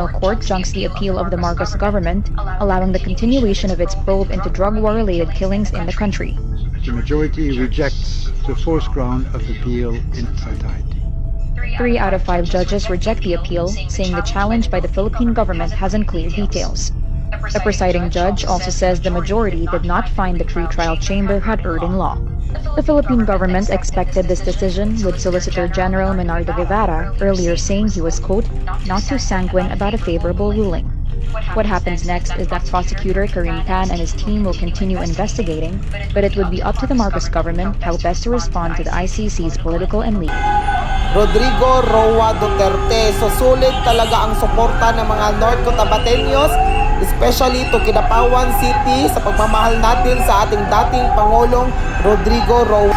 Constitutional Court junks the appeal of the Marcos government, allowing the continuation of its probe into drug war-related killings in the country. The majority rejects the fourth ground of appeal in its entirety. 3 out of 5 judges reject the appeal, saying the challenge by the Philippine government has unclear details. The presiding judge also says the majority did not find the pre-trial chamber had erred in law. The Philippine government expected this decision, with Solicitor General Menardo Guevara earlier saying he was, quote, not too sanguine about a favorable ruling. What happens next is that prosecutor Karim Pan and his team will continue investigating, but it would be up to the Marcos government how best to respond to the ICC's political and legal. Rodrigo Roa Duterte. So sulit talaga ang suporta ng mga North Cotabateños, especially to Kidapawan City, sa pagmamahal natin sa ating dating Pangulong Rodrigo Roa.